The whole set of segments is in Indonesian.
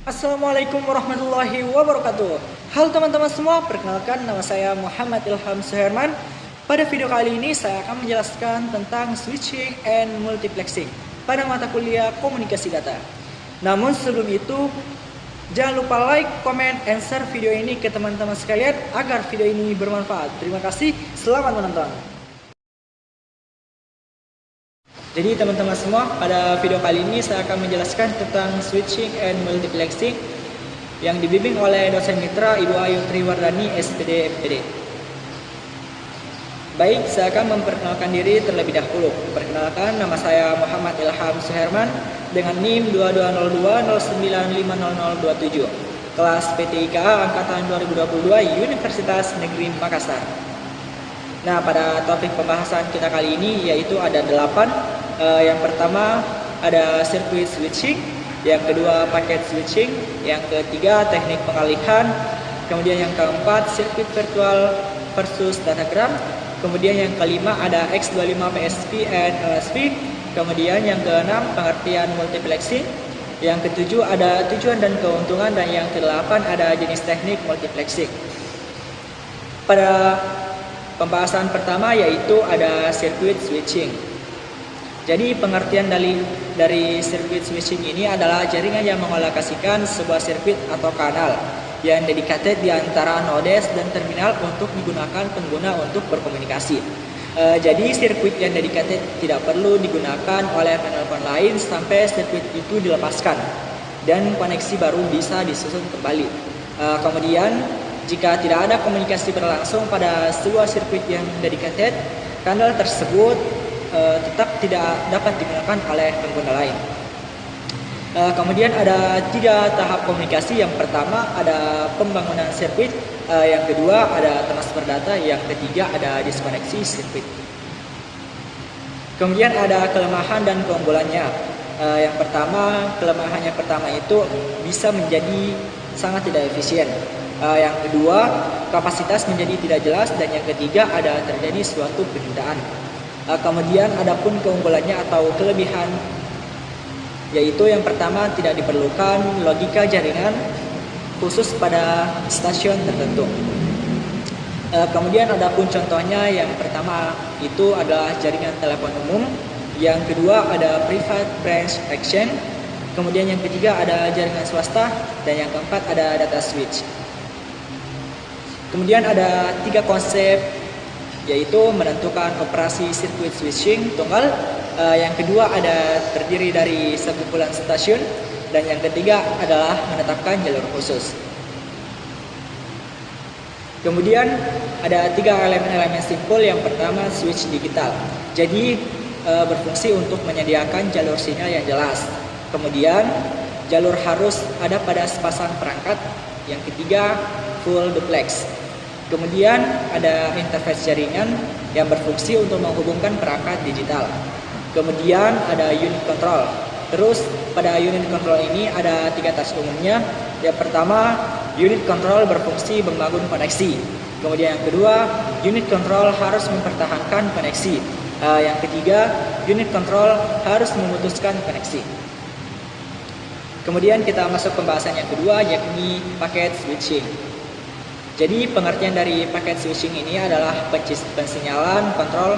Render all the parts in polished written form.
Assalamualaikum warahmatullahi wabarakatuh. Halo teman-teman semua, perkenalkan nama saya Muhammad Ilham Suherman. Pada video kali ini saya akan menjelaskan tentang switching and multiplexing pada mata kuliah komunikasi data. Namun sebelum itu, jangan lupa like, comment, and share video ini ke teman-teman sekalian agar video ini bermanfaat. Terima kasih, selamat menonton. Jadi teman-teman semua, pada video kali ini saya akan menjelaskan tentang switching and multiplexing yang dibimbing oleh dosen mitra Ibu Ayu Triwardani, SPD MPD. Baik, saya akan memperkenalkan diri terlebih dahulu. Perkenalkan, nama saya Muhammad Ilham Suherman dengan NIM 220209500027, kelas PTIKA angkatan 2022 Universitas Negeri Makassar. Nah, pada topik pembahasan kita kali ini yaitu ada 8. Yang pertama ada sirkuit switching, yang kedua paket switching, yang ketiga teknik pengalihan, kemudian yang keempat sirkuit virtual versus datagram, kemudian yang kelima ada X25 PSP and LSP, kemudian yang keenam pengertian multiplexing, yang ketujuh ada tujuan dan keuntungan, dan yang kedelapan ada jenis teknik multiplexing. Pada pembahasan pertama yaitu ada sirkuit switching. Jadi pengertian dari sirkuit switching ini adalah jaringan yang mengalokasikan sebuah sirkuit atau kanal yang dedicated di antara nodes dan terminal untuk digunakan pengguna untuk berkomunikasi. Jadi sirkuit yang dedicated tidak perlu digunakan oleh penelpon lain sampai sirkuit itu dilepaskan dan koneksi baru bisa disusun kembali. Kemudian jika tidak ada komunikasi berlangsung pada sebuah sirkuit yang dedicated, kanal tersebut tetap tidak dapat digunakan oleh pengguna lain. Kemudian ada 3 tahap komunikasi. Yang pertama ada pembangunan sirkuit, yang kedua ada transfer data, yang ketiga ada diskoneksi sirkuit. Kemudian ada kelemahan dan keunggulannya. Yang pertama, kelemahannya pertama itu bisa menjadi sangat tidak efisien. Yang kedua, kapasitas menjadi tidak jelas, dan yang ketiga ada terjadi suatu penundaan. Kemudian adapun keunggulannya atau kelebihan yaitu yang pertama tidak diperlukan logika jaringan khusus pada stasiun tertentu. Kemudian adapun contohnya, yang pertama itu adalah jaringan telepon umum, yang kedua ada private branch exchange, kemudian yang ketiga ada jaringan swasta, dan yang keempat ada data switch. Kemudian ada 3 konsep yaitu menentukan operasi sirkuit switching tunggal, yang kedua ada terdiri dari sekumpulan stasiun, dan yang ketiga adalah menetapkan jalur khusus. Kemudian ada 3 elemen-elemen simpul. Yang pertama switch digital, jadi berfungsi untuk menyediakan jalur sinyal yang jelas. Kemudian jalur harus ada pada sepasang perangkat. Yang ketiga full duplex. Kemudian ada interface jaringan yang berfungsi untuk menghubungkan perangkat digital. Kemudian ada unit control. Terus pada unit control ini ada 3 task umumnya. Yang pertama, unit control berfungsi membangun koneksi. Kemudian yang kedua, unit control harus mempertahankan koneksi. Yang ketiga, unit control harus memutuskan koneksi. Kemudian kita masuk pembahasan yang kedua, yakni paket switching. Jadi pengertian dari paket switching ini adalah pensinyalan kontrol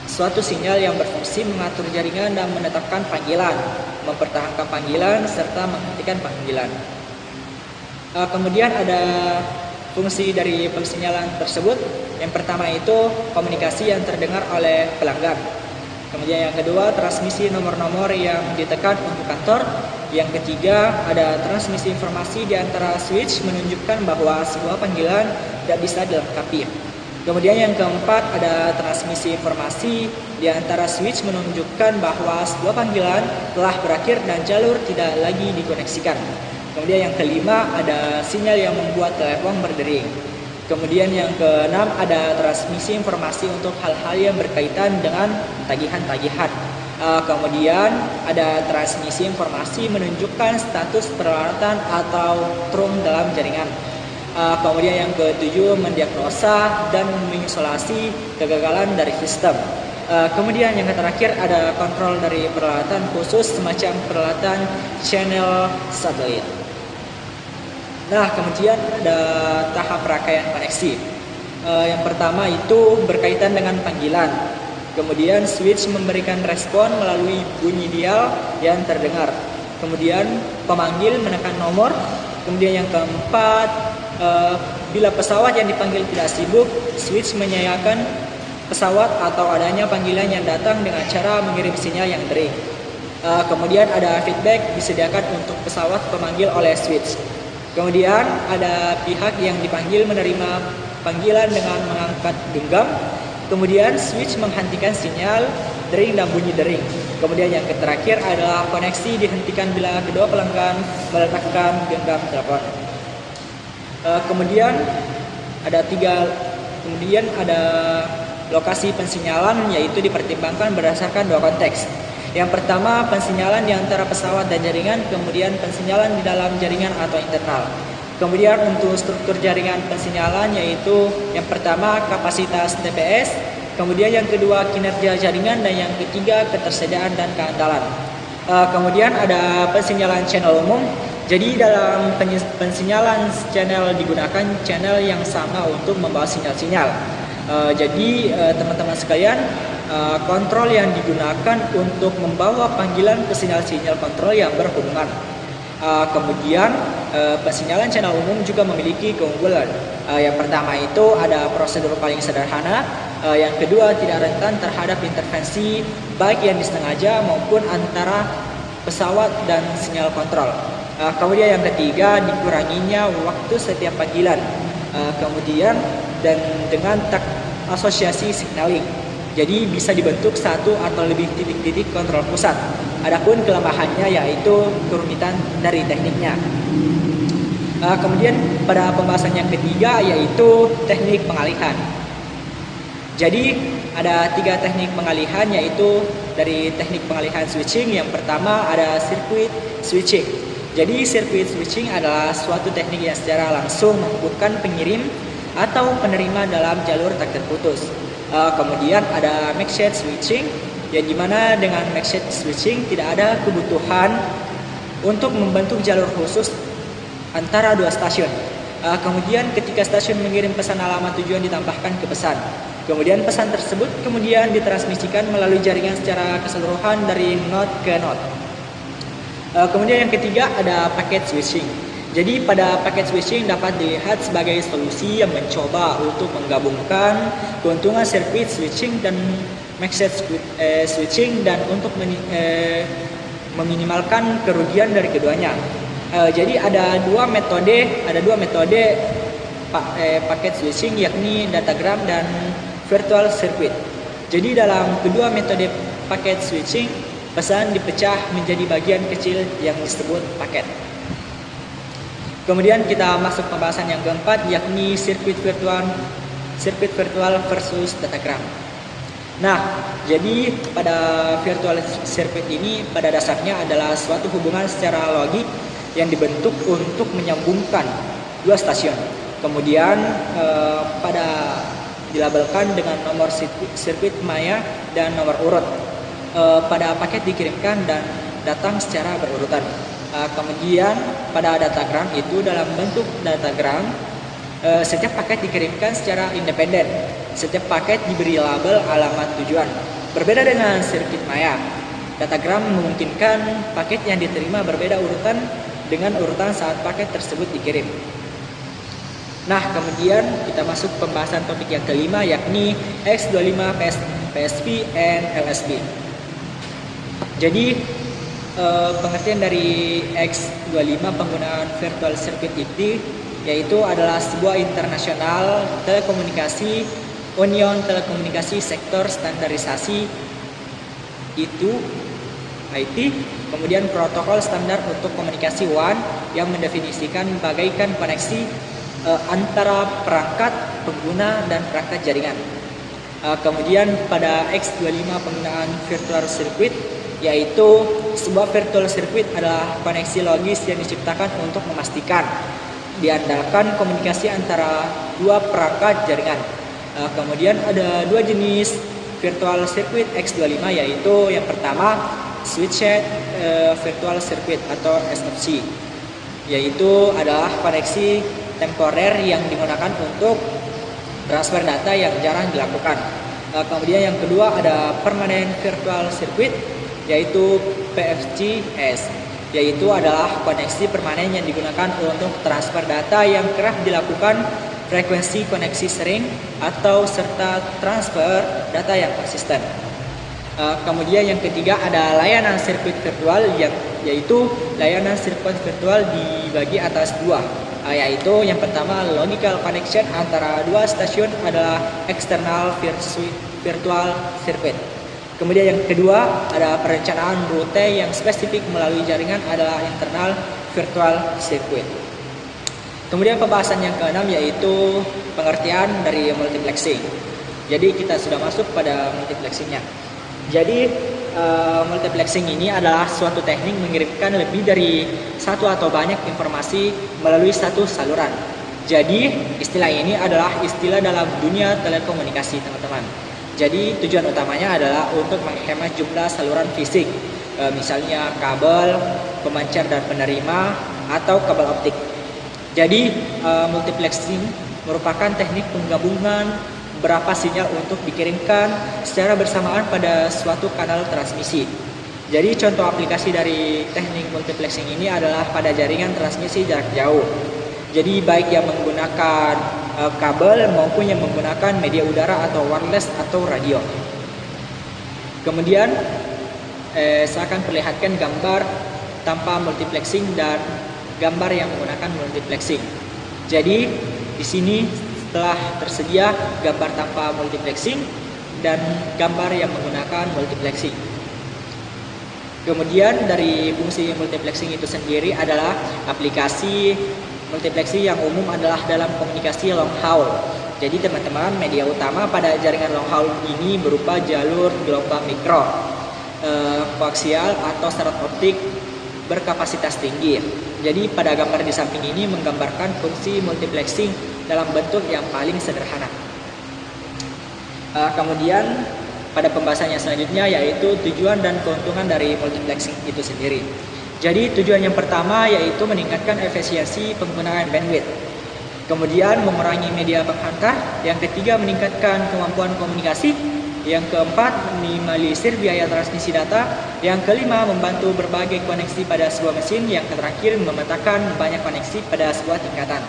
suatu sinyal yang berfungsi mengatur jaringan dan menetapkan panggilan, mempertahankan panggilan, serta menghentikan panggilan. Kemudian ada fungsi dari pensinyalan tersebut. Yang pertama itu komunikasi yang terdengar oleh pelanggan. Kemudian yang kedua transmisi nomor-nomor yang ditekan untuk kantor. Yang ketiga ada transmisi informasi di antara switch menunjukkan bahwa sebuah panggilan tidak bisa dilengkapi. Kemudian yang keempat ada transmisi informasi di antara switch menunjukkan bahwa sebuah panggilan telah berakhir dan jalur tidak lagi dikoneksikan. Kemudian yang kelima ada sinyal yang membuat telepon berdering. Kemudian yang keenam ada transmisi informasi untuk hal-hal yang berkaitan dengan tagihan-tagihan. Kemudian ada transmisi informasi menunjukkan status peralatan atau trunk dalam jaringan. Kemudian yang ketujuh mendiagnosa dan mengisolasi kegagalan dari sistem. Kemudian yang terakhir ada kontrol dari peralatan khusus semacam peralatan channel satelit. Nah, kemudian ada tahap rangkaian koneksi. Yang pertama itu berkaitan dengan panggilan. Kemudian switch memberikan respon melalui bunyi dial yang terdengar. Kemudian pemanggil menekan nomor. Kemudian yang keempat, bila pesawat yang dipanggil tidak sibuk, switch menyalakan pesawat atau adanya panggilan yang datang dengan cara mengirim sinyal yang dering. Kemudian ada feedback disediakan untuk pesawat pemanggil oleh switch. Kemudian ada pihak yang dipanggil menerima panggilan dengan mengangkat genggam. Kemudian switch menghentikan sinyal dering dan bunyi dering. Kemudian yang terakhir adalah koneksi dihentikan bila kedua pelanggan meletakkan genggam telepon. Kemudian ada lokasi pensinyalan, yaitu dipertimbangkan berdasarkan dua konteks. Yang pertama, pensinyalan di antara pesawat dan jaringan, kemudian pensinyalan di dalam jaringan atau internal. Kemudian untuk struktur jaringan pensinyalan, yaitu yang pertama kapasitas TPS, kemudian yang kedua kinerja jaringan, dan yang ketiga ketersediaan dan keandalan. Kemudian ada pensinyalan channel umum. Jadi dalam pensinyalan channel digunakan channel yang sama untuk membawa sinyal-sinyal. Jadi teman-teman sekalian, kontrol yang digunakan untuk membawa panggilan ke sinyal-sinyal kontrol yang berhubungan. Kemudian pensinyalan channel umum juga memiliki keunggulan. Yang pertama itu ada prosedur paling sederhana. Yang kedua, tidak rentan terhadap intervensi baik yang disengaja maupun antara pesawat dan sinyal kontrol. Kemudian yang ketiga, dikuranginya waktu setiap panggilan. Kemudian dan dengan asosiasi signaling. Jadi bisa dibentuk satu atau lebih titik-titik kontrol pusat. Adapun kelemahannya yaitu kerumitan dari tekniknya. Kemudian pada pembahasan yang ketiga yaitu teknik pengalihan. Jadi ada 3 teknik pengalihan, yaitu dari teknik pengalihan switching. Yang pertama ada circuit switching. Jadi circuit switching adalah suatu teknik yang secara langsung menghubungkan pengirim atau penerima dalam jalur tak terputus. Kemudian ada mixed switching, yang dimana dengan mixed switching tidak ada kebutuhan untuk membentuk jalur khusus antara 2 stasiun. Kemudian ketika stasiun mengirim pesan alamat tujuan ditambahkan ke pesan. Kemudian pesan tersebut kemudian ditransmisikan melalui jaringan secara keseluruhan dari node ke node. Kemudian yang ketiga ada packet switching. Jadi pada packet switching dapat dilihat sebagai solusi yang mencoba untuk menggabungkan keuntungan sirkuit switching dan mixed switching dan untuk meminimalkan kerugian dari keduanya. Jadi ada dua metode packet switching, yakni datagram dan virtual circuit. Jadi dalam kedua metode packet switching, pesan dipecah menjadi bagian kecil yang disebut paket. Kemudian kita masuk pembahasan yang keempat, yakni sirkuit virtual versus datagram. Nah, jadi pada virtual circuit ini pada dasarnya adalah suatu hubungan secara logik yang dibentuk untuk menyambungkan 2 stasiun. Kemudian dilabelkan dengan nomor sirkuit maya dan nomor urut. Pada paket dikirimkan dan datang secara berurutan. Kemudian pada datagram itu dalam bentuk datagram, setiap paket dikirimkan secara independen. Setiap paket diberi label alamat tujuan. Berbeda dengan sirkuit maya, datagram memungkinkan paket yang diterima berbeda urutan dengan urutan saat paket tersebut dikirim. Nah, kemudian kita masuk pembahasan topik yang kelima, yakni X25 PSP and LSP. Jadi pengertian dari X25 penggunaan virtual circuit itu yaitu adalah sebuah internasional telekomunikasi union telekomunikasi sektor standarisasi itu IT, kemudian protokol standar untuk komunikasi WAN yang mendefinisikan bagaikan koneksi antara perangkat pengguna dan perangkat jaringan. Kemudian pada X25 penggunaan virtual circuit, yaitu sebuah virtual circuit adalah koneksi logis yang diciptakan untuk memastikan diandalkan komunikasi antara 2 perangkat jaringan. Kemudian ada 2 jenis virtual circuit X25, yaitu yang pertama switched virtual circuit atau SFC, yaitu adalah koneksi temporer yang digunakan untuk transfer data yang jarang dilakukan. Kemudian yang kedua ada permanent virtual circuit, yaitu PFCS, yaitu adalah koneksi permanen yang digunakan untuk transfer data yang kerap dilakukan frekuensi koneksi sering atau serta transfer data yang konsisten. Kemudian yang ketiga ada layanan sirkuit virtual, yaitu layanan sirkuit virtual dibagi atas dua, yaitu yang pertama logical connection antara dua stasiun adalah external virtual circuit. Kemudian yang kedua ada perencanaan rute yang spesifik melalui jaringan adalah internal virtual circuit. Kemudian pembahasan yang keenam yaitu pengertian dari multiplexing. Jadi kita sudah masuk pada multiplexingnya. Jadi multiplexing ini adalah suatu teknik mengirimkan lebih dari satu atau banyak informasi melalui satu saluran. Jadi istilah ini adalah istilah dalam dunia telekomunikasi, teman-teman. Jadi tujuan utamanya adalah untuk menghemat jumlah saluran fisik, misalnya kabel, pemancar dan penerima, atau kabel optik. Jadi multiplexing merupakan teknik penggabungan beberapa sinyal untuk dikirimkan secara bersamaan pada suatu kanal transmisi. Jadi contoh aplikasi dari teknik multiplexing ini adalah pada jaringan transmisi jarak jauh. Jadi baik yang menggunakan kabel maupun yang menggunakan media udara atau wireless atau radio. Kemudian saya akan perlihatkan gambar tanpa multiplexing dan gambar yang menggunakan multiplexing. Jadi di sini telah tersedia gambar tanpa multiplexing dan gambar yang menggunakan multiplexing. Kemudian dari fungsi multiplexing itu sendiri adalah aplikasi multiplexing yang umum adalah dalam komunikasi long haul. Jadi teman-teman, media utama pada jaringan long haul ini berupa jalur gelombang mikro, koaksial atau syarat optik berkapasitas tinggi. Jadi pada gambar di samping ini menggambarkan fungsi multiplexing dalam bentuk yang paling sederhana. Kemudian pada pembahasannya selanjutnya yaitu tujuan dan keuntungan dari multiplexing itu sendiri. Jadi tujuan yang pertama yaitu meningkatkan efisiensi penggunaan bandwidth. Kemudian mengurangi media penghantar. Yang ketiga meningkatkan kemampuan komunikasi. Yang keempat, minimalisir biaya transmisi data. Yang kelima, membantu berbagai koneksi pada sebuah mesin. Yang terakhir, memetakan banyak koneksi pada sebuah tingkatan.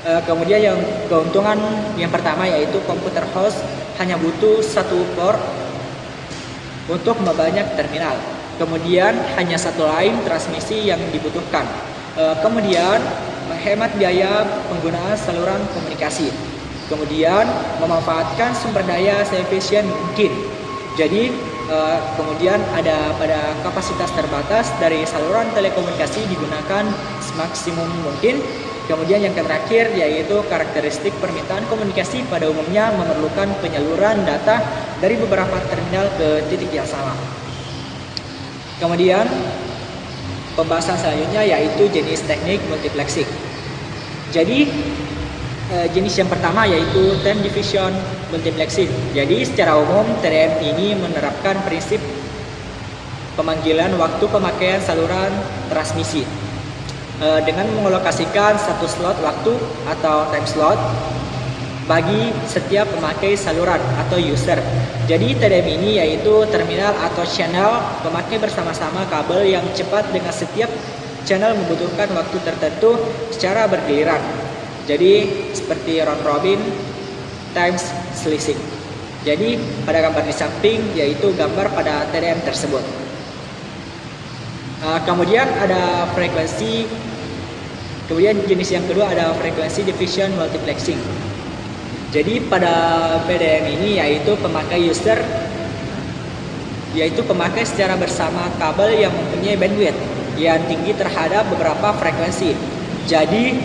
Kemudian yang keuntungan yang pertama yaitu komputer host hanya butuh satu port untuk membanyak terminal. Kemudian hanya satu line transmisi yang dibutuhkan. Kemudian menghemat biaya penggunaan saluran komunikasi. Kemudian memanfaatkan sumber daya seefisien mungkin. Jadi kemudian ada pada kapasitas terbatas dari saluran telekomunikasi digunakan semaksimum mungkin. Kemudian yang terakhir yaitu karakteristik permintaan komunikasi pada umumnya memerlukan penyaluran data dari beberapa terminal ke titik yang sama. Kemudian pembahasan selanjutnya yaitu jenis teknik multiplexing. Jadi jenis yang pertama yaitu time division multiplexing. Jadi secara umum TDM ini menerapkan prinsip pemanggilan waktu pemakaian saluran transmisi dengan mengalokasikan satu slot waktu atau time slot bagi setiap pemakai saluran atau user. Jadi TDM ini yaitu terminal atau channel pemakai bersama-sama kabel yang cepat dengan setiap channel membutuhkan waktu tertentu secara bergiliran. Jadi seperti round robin times slicing. Jadi pada gambar di samping yaitu gambar pada TDM tersebut. Kemudian ada frekuensi. Kemudian jenis yang kedua ada frekuensi division multiplexing. Jadi pada PDM ini yaitu pemakai user yaitu pemakai secara bersama kabel yang mempunyai bandwidth yang tinggi terhadap beberapa frekuensi. Jadi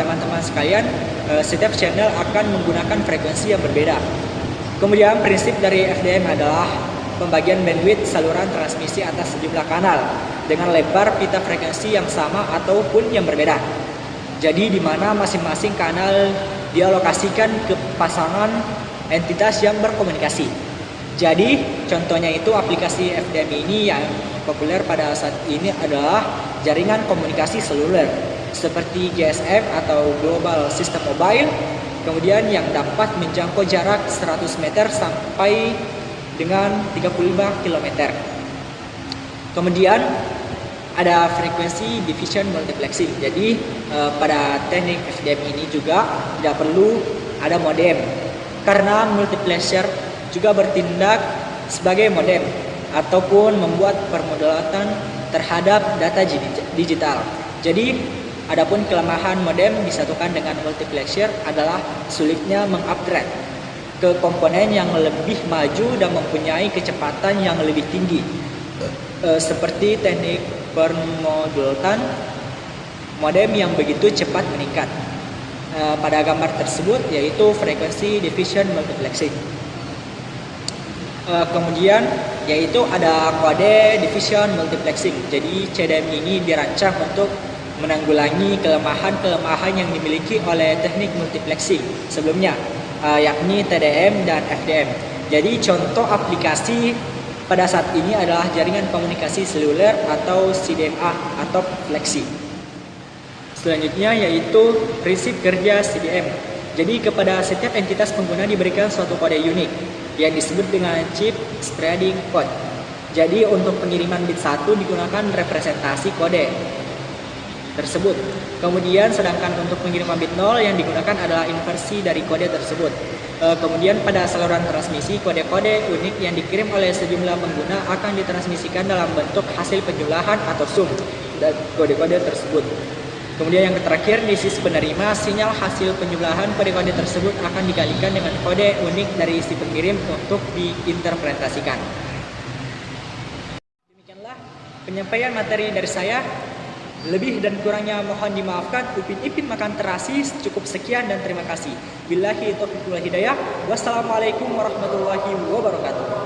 teman-teman sekalian, setiap channel akan menggunakan frekuensi yang berbeda. Kemudian prinsip dari FDM adalah pembagian bandwidth saluran transmisi atas sejumlah kanal dengan lebar pita frekuensi yang sama ataupun yang berbeda. Jadi di mana masing-masing kanal dialokasikan ke pasangan entitas yang berkomunikasi. Jadi contohnya itu aplikasi FDM ini yang populer pada saat ini adalah jaringan komunikasi seluler seperti GSM atau Global System Mobile, kemudian yang dapat menjangkau jarak 100 meter sampai dengan 35 km. Kemudian ada frekuensi division multiplexing. Jadi pada teknik FDM ini juga tidak perlu ada modem karena multiplexer juga bertindak sebagai modem ataupun membuat permodulatan terhadap data digital. Jadi adapun kelemahan modem disatukan dengan multiplexer adalah sulitnya mengupgrade ke komponen yang lebih maju dan mempunyai kecepatan yang lebih tinggi, seperti teknik permodulatan modem yang begitu cepat meningkat. Pada gambar tersebut yaitu frekuensi division multiplexing. Kemudian yaitu ada kode division multiplexing. Jadi CDM ini dirancang untuk menanggulangi kelemahan-kelemahan yang dimiliki oleh teknik multiplexing sebelumnya, yakni TDM dan FDM. Jadi contoh aplikasi pada saat ini adalah jaringan komunikasi seluler atau CDMA atau flexi. Selanjutnya yaitu prinsip kerja CDM. Jadi kepada setiap entitas pengguna diberikan suatu kode unik yang disebut dengan chip spreading code. Jadi untuk pengiriman bit 1 digunakan representasi kode tersebut. Kemudian sedangkan untuk pengiriman bit 0 yang digunakan adalah inversi dari kode tersebut. Kemudian pada saluran transmisi, kode-kode unik yang dikirim oleh sejumlah pengguna akan ditransmisikan dalam bentuk hasil penjumlahan atau sum dan kode-kode tersebut. Kemudian yang terakhir, di sisi penerima, sinyal hasil penjumlahan kode-kode tersebut akan dikalikan dengan kode unik dari si pengirim untuk diinterpretasikan. Demikianlah penyampaian materi dari saya. Lebih dan kurangnya mohon dimaafkan. Upin Ipin makan terasi. Cukup sekian dan terima kasih. Billahi taufiq wal hidayah. Wassalamualaikum warahmatullahi wabarakatuh.